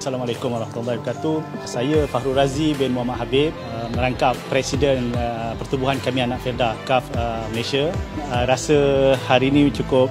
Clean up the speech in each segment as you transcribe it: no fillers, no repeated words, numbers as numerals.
Assalamualaikum warahmatullahi wabarakatuh. Saya Fahrul Razi bin Muhammad Habib, merangkap Presiden Pertubuhan Kami Anak Felda KAF Malaysia. Rasa hari ini cukup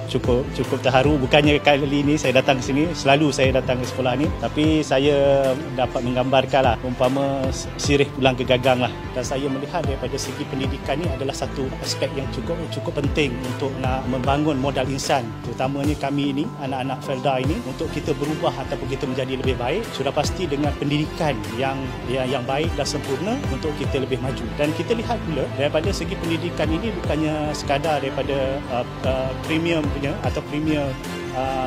terharu. Bukannya kali ini saya datang ke sini, selalu saya datang ke sekolah ni, tapi saya dapat menggambarkanlah umpama sirih pulang ke gagang lah. Dan saya melihat daripada segi pendidikan ni adalah satu aspek yang cukup penting untuk nak membangun modal insan, terutamanya kami ini, anak-anak Felda ini, untuk kita berubah ataupun kita menjadi lebih baik. Sudah pasti dengan pendidikan yang baik dan sempurna untuk kita lebih maju. Dan kita lihat pula daripada segi pendidikan ini bukannya sekadar daripada premium punya atau premier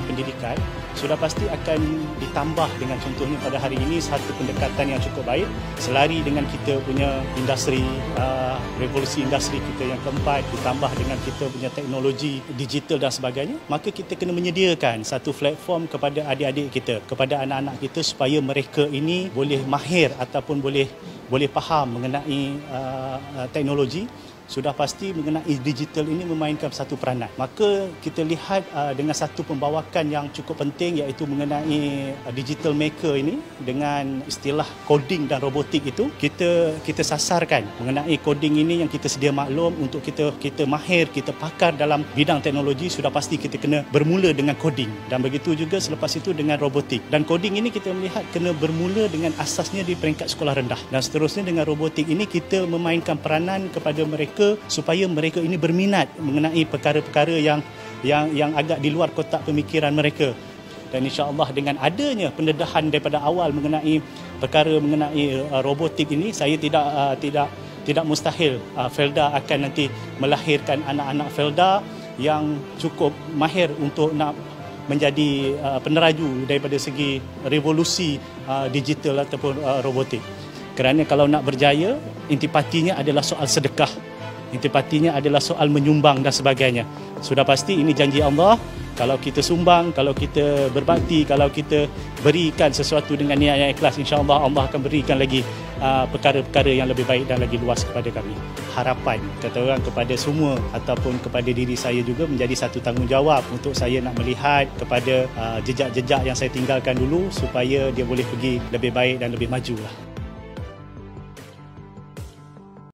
pendidikan, sudah pasti akan ditambah dengan contohnya pada hari ini satu pendekatan yang cukup baik selari dengan kita punya industri, revolusi industri kita yang keempat, ditambah dengan kita punya teknologi digital dan sebagainya. Maka kita kena menyediakan satu platform kepada adik-adik kita, kepada anak-anak kita, supaya mereka ini boleh mahir ataupun boleh faham mengenai teknologi. Sudah pasti mengenai digital ini memainkan satu peranan. Maka kita lihat dengan satu pembawakan yang cukup penting, iaitu mengenai digital maker ini, dengan istilah coding dan robotik itu, kita sasarkan mengenai coding ini yang kita sedia maklum. Untuk kita mahir, kita pakar dalam bidang teknologi, sudah pasti kita kena bermula dengan coding. Dan begitu juga selepas itu dengan robotik. Dan coding ini kita melihat kena bermula dengan asasnya di peringkat sekolah rendah. Dan seterusnya dengan robotik ini kita memainkan peranan kepada mereka supaya mereka ini berminat mengenai perkara-perkara yang agak di luar kotak pemikiran mereka. Dan insya-Allah dengan adanya pendedahan daripada awal mengenai perkara mengenai robotik ini, saya tidak mustahil Felda akan nanti melahirkan anak-anak Felda yang cukup mahir untuk nak menjadi peneraju daripada segi revolusi digital ataupun robotik. Kerana kalau nak berjaya, intipatinya adalah soal sedekah. Intipatinya adalah soal menyumbang dan sebagainya. Sudah pasti ini janji Allah. Kalau kita sumbang, kalau kita berbakti, kalau kita berikan sesuatu dengan niat yang ikhlas, insya-Allah Allah akan berikan lagi perkara-perkara yang lebih baik dan lagi luas kepada kami. Harapan kata orang kepada semua ataupun kepada diri saya juga menjadi satu tanggungjawab untuk saya nak melihat kepada jejak-jejak yang saya tinggalkan dulu supaya dia boleh pergi lebih baik dan lebih majulah.